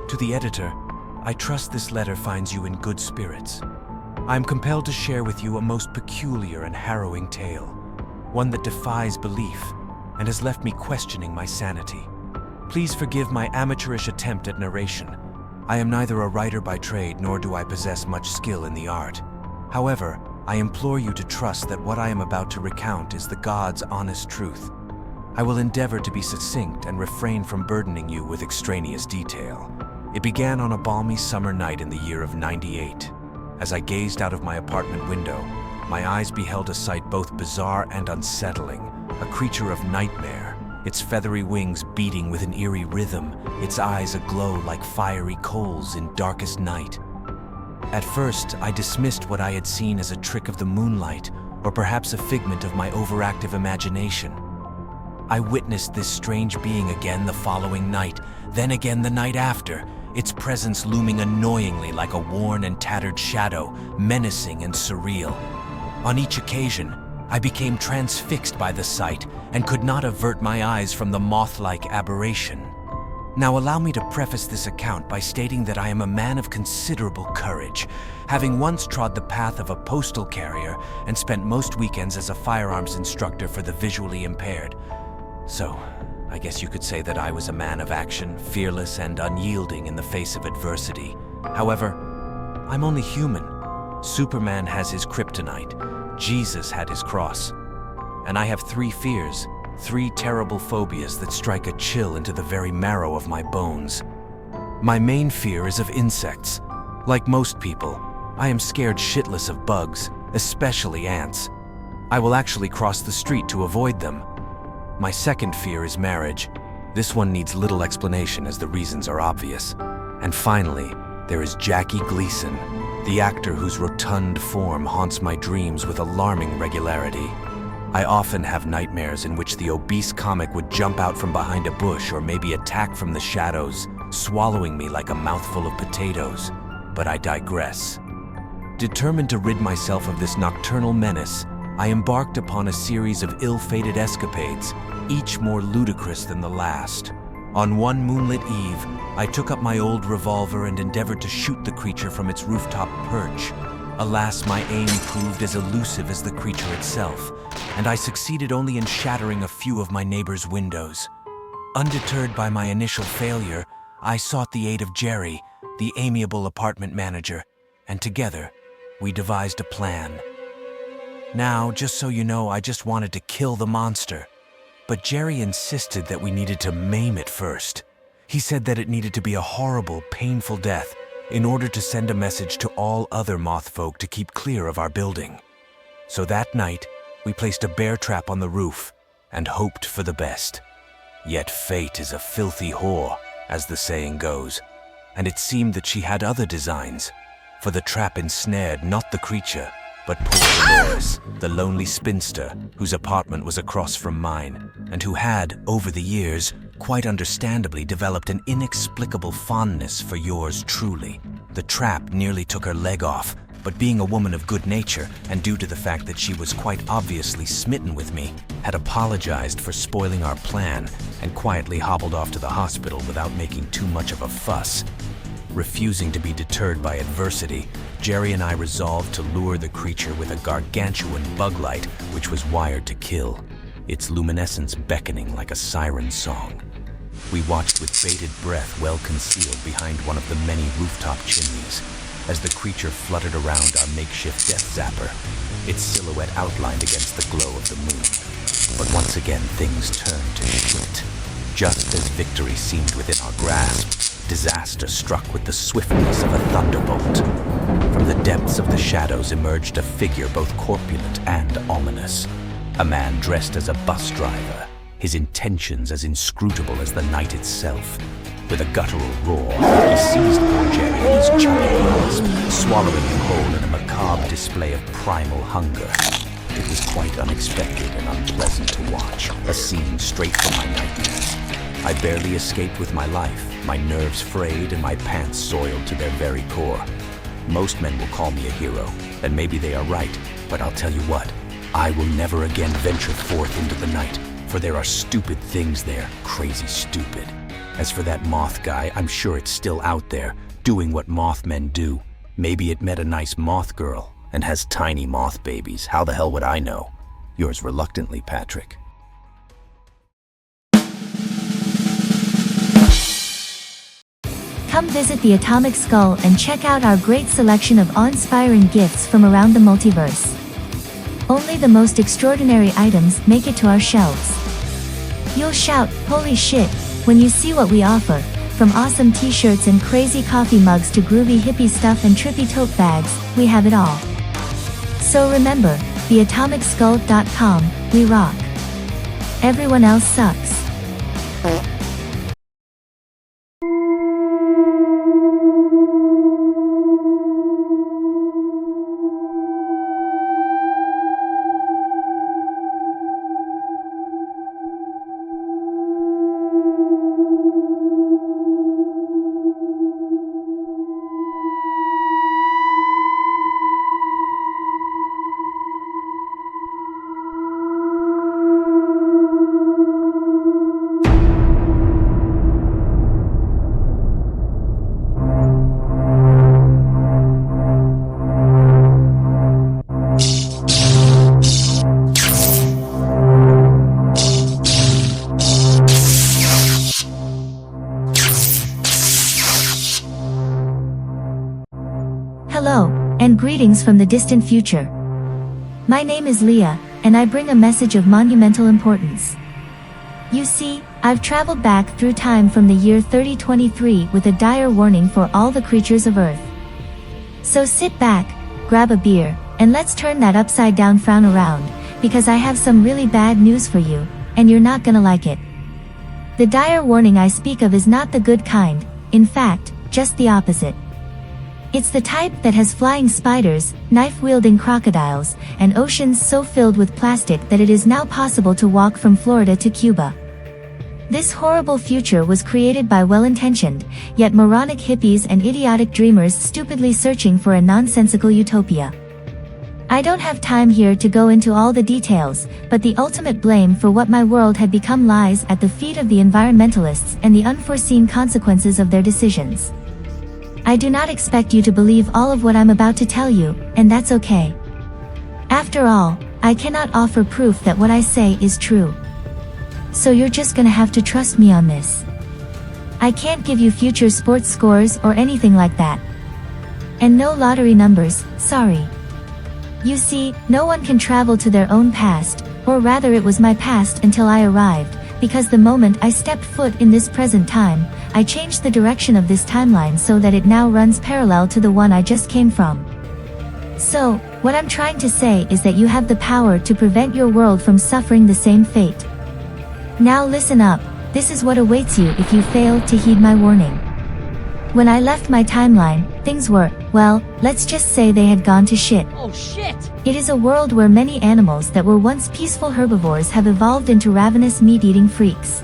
To the editor, I trust this letter finds you in good spirits. I am compelled to share with you a most peculiar and harrowing tale, one that defies belief and has left me questioning my sanity. Please forgive my amateurish attempt at narration. I am neither a writer by trade nor do I possess much skill in the art. However, I implore you to trust that what I am about to recount is the God's honest truth. I will endeavor to be succinct and refrain from burdening you with extraneous detail. It began on a balmy summer night in the year of '98. As I gazed out of my apartment window, my eyes beheld a sight both bizarre and unsettling, a creature of nightmare, its feathery wings beating with an eerie rhythm, its eyes aglow like fiery coals in darkest night. At first, I dismissed what I had seen as a trick of the moonlight, or perhaps a figment of my overactive imagination. I witnessed this strange being again the following night, then again the night after, its presence looming annoyingly like a worn and tattered shadow, menacing and surreal. On each occasion, I became transfixed by the sight and could not avert my eyes from the moth-like aberration. Now allow me to preface this account by stating that I am a man of considerable courage, having once trod the path of a postal carrier and spent most weekends as a firearms instructor for the visually impaired. So, I guess you could say that I was a man of action, fearless and unyielding in the face of adversity. However, I'm only human. Superman has his kryptonite, Jesus had his cross, and I have 3 fears, 3 terrible phobias that strike a chill into the very marrow of my bones. My main fear is of insects. Like most people, I am scared shitless of bugs, especially ants. I will actually cross the street to avoid them. My second fear is marriage. This one needs little explanation as the reasons are obvious. And finally, there is Jackie Gleason, the actor whose rotund form haunts my dreams with alarming regularity. I often have nightmares in which the obese comic would jump out from behind a bush or maybe attack from the shadows, swallowing me like a mouthful of potatoes. But I digress. Determined to rid myself of this nocturnal menace, I embarked upon a series of ill-fated escapades, each more ludicrous than the last. On one moonlit eve, I took up my old revolver and endeavored to shoot the creature from its rooftop perch. Alas, my aim proved as elusive as the creature itself, and I succeeded only in shattering a few of my neighbors' windows. Undeterred by my initial failure, I sought the aid of Jerry, the amiable apartment manager, and together, we devised a plan. Now, just so you know, I just wanted to kill the monster. But Jerry insisted that we needed to maim it first. He said that it needed to be a horrible, painful death in order to send a message to all other moth folk to keep clear of our building. So that night, we placed a bear trap on the roof and hoped for the best. Yet fate is a filthy whore, as the saying goes, and it seemed that she had other designs, for the trap ensnared not the creature, but poor Dolores, the lonely spinster whose apartment was across from mine, and who had, over the years, quite understandably developed an inexplicable fondness for yours truly. The trap nearly took her leg off, but being a woman of good nature, and due to the fact that she was quite obviously smitten with me, had apologized for spoiling our plan and quietly hobbled off to the hospital without making too much of a fuss. Refusing to be deterred by adversity, Jerry and I resolved to lure the creature with a gargantuan bug light which was wired to kill, its luminescence beckoning like a siren song. We watched with bated breath, well concealed behind one of the many rooftop chimneys, as the creature fluttered around our makeshift death zapper, its silhouette outlined against the glow of the moon. But once again, things turned to shit. Just as victory seemed within our grasp, disaster struck with the swiftness of a thunderbolt. From the depths of the shadows emerged a figure both corpulent and ominous. A man dressed as a bus driver, his intentions as inscrutable as the night itself. With a guttural roar, he seized poor Jerry in his chunky grasp, swallowing him whole in a macabre display of primal hunger. It was quite unexpected and unpleasant to watch, a scene straight from my nightmares. I barely escaped with my life, my nerves frayed and my pants soiled to their very core. Most men will call me a hero, and maybe they are right, but I'll tell you what, I will never again venture forth into the night, for there are stupid things there, crazy stupid. As for that moth guy, I'm sure it's still out there, doing what mothmen do. Maybe it met a nice moth girl and has tiny moth babies. How the hell would I know? Yours reluctantly, Patrick. Come visit the Atomic Skull and check out our great selection of awe-inspiring gifts from around the multiverse. Only the most extraordinary items make it to our shelves. You'll shout, "Holy shit," when you see what we offer, from awesome t-shirts and crazy coffee mugs to groovy hippie stuff and trippy tote bags, we have it all. So remember, theatomicskull.com, we rock. Everyone else sucks. Hello, and greetings from the distant future. My name is Leah, and I bring a message of monumental importance. You see, I've traveled back through time from the year 3023 with a dire warning for all the creatures of Earth. So sit back, grab a beer, and let's turn that upside-down frown around, because I have some really bad news for you, and you're not gonna like it. The dire warning I speak of is not the good kind, in fact, just the opposite. It's the type that has flying spiders, knife-wielding crocodiles, and oceans so filled with plastic that it is now possible to walk from Florida to Cuba. This horrible future was created by well-intentioned, yet moronic hippies and idiotic dreamers stupidly searching for a nonsensical utopia. I don't have time here to go into all the details, but the ultimate blame for what my world had become lies at the feet of the environmentalists and the unforeseen consequences of their decisions. I do not expect you to believe all of what I'm about to tell you, and that's okay. After all, I cannot offer proof that what I say is true. So you're just gonna have to trust me on this. I can't give you future sports scores or anything like that. And no lottery numbers, sorry. You see, no one can travel to their own past, or rather it was my past until I arrived, because the moment I stepped foot in this present time, I changed the direction of this timeline so that it now runs parallel to the one I just came from. So, what I'm trying to say is that you have the power to prevent your world from suffering the same fate. Now listen up, this is what awaits you if you fail to heed my warning. When I left my timeline, things were, well, let's just say they had gone to shit. Oh shit! It is a world where many animals that were once peaceful herbivores have evolved into ravenous meat-eating freaks.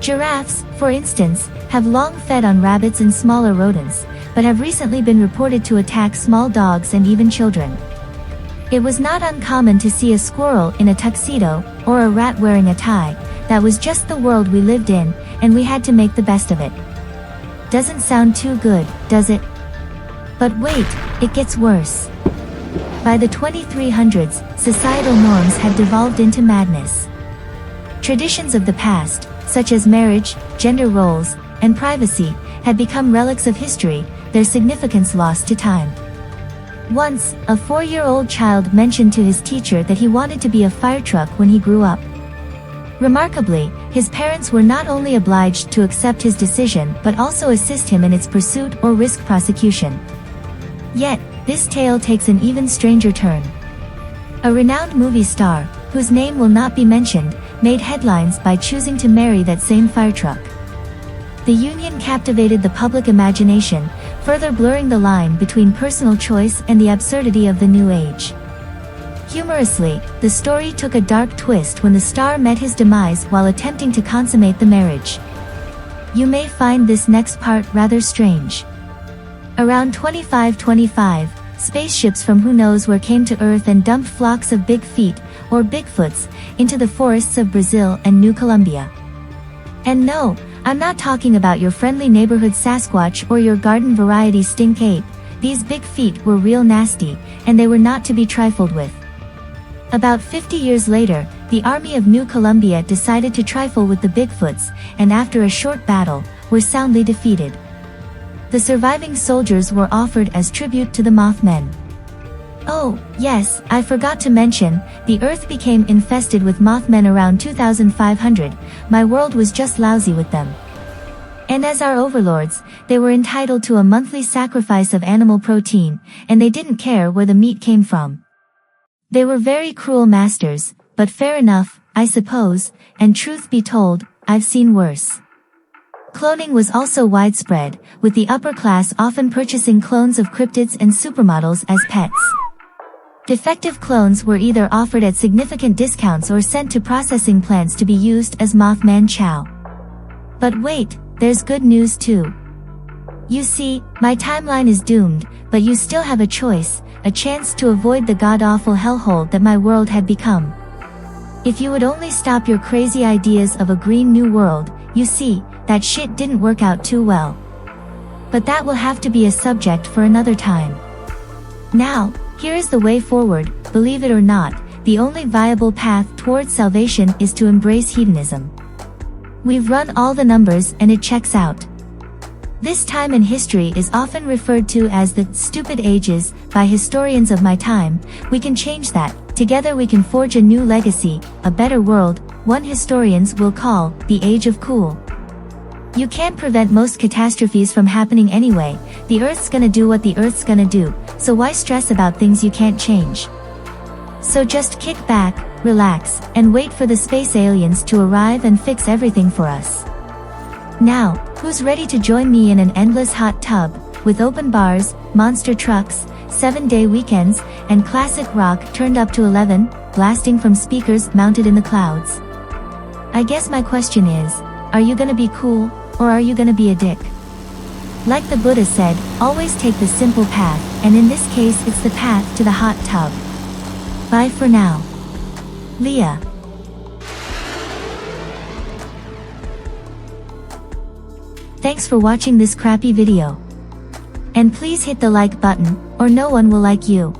Giraffes, for instance, have long fed on rabbits and smaller rodents, but have recently been reported to attack small dogs and even children. It was not uncommon to see a squirrel in a tuxedo, or a rat wearing a tie. That was just the world we lived in, and we had to make the best of it. Doesn't sound too good, does it? But wait, it gets worse. By the 2300s, societal norms had devolved into madness. Traditions of the past, such as marriage, gender roles, and privacy, had become relics of history, their significance lost to time. Once, a 4-year-old child mentioned to his teacher that he wanted to be a fire truck when he grew up. Remarkably, his parents were not only obliged to accept his decision but also assist him in its pursuit or risk prosecution. Yet, this tale takes an even stranger turn. A renowned movie star, whose name will not be mentioned, made headlines by choosing to marry that same fire truck. The union captivated the public imagination, further blurring the line between personal choice and the absurdity of the new age. Humorously, the story took a dark twist when the star met his demise while attempting to consummate the marriage. You may find this next part rather strange. Around 2525, spaceships from who knows where came to Earth and dumped flocks of big feet, or Bigfoots, into the forests of Brazil and New Colombia. And no, I'm not talking about your friendly neighborhood Sasquatch or your garden variety stink ape. These big feet were real nasty, and they were not to be trifled with. About 50 years later, the Army of New Columbia decided to trifle with the Bigfoots, and after a short battle, were soundly defeated. The surviving soldiers were offered as tribute to the Mothmen. Oh, yes, I forgot to mention, the Earth became infested with Mothmen around 2500, my world was just lousy with them. And as our overlords, they were entitled to a monthly sacrifice of animal protein, and they didn't care where the meat came from. They were very cruel masters, but fair enough, I suppose, and truth be told, I've seen worse. Cloning was also widespread, with the upper class often purchasing clones of cryptids and supermodels as pets. Defective clones were either offered at significant discounts or sent to processing plants to be used as Mothman chow. But wait, there's good news too. You see, my timeline is doomed, but you still have a choice, a chance to avoid the god-awful hellhole that my world had become. If you would only stop your crazy ideas of a green new world, you see, that shit didn't work out too well. But that will have to be a subject for another time. Now, here is the way forward. Believe it or not, the only viable path towards salvation is to embrace hedonism. We've run all the numbers and it checks out. This time in history is often referred to as the stupid ages by historians of my time. We can change that. Together we can forge a new legacy, a better world, one historians will call the age of cool. You can't prevent most catastrophes from happening anyway. The Earth's gonna do what the Earth's gonna do, so why stress about things you can't change? So just kick back, relax, and wait for the space aliens to arrive and fix everything for us. Now, who's ready to join me in an endless hot tub, with open bars, monster trucks, 7-day weekends, and classic rock turned up to 11, blasting from speakers mounted in the clouds? I guess my question is, are you gonna be cool, or are you gonna be a dick? Like the Buddha said, always take the simple path, and in this case it's the path to the hot tub. Bye for now. Leah. Thanks for watching this crappy video. And please hit the like button, or no one will like you.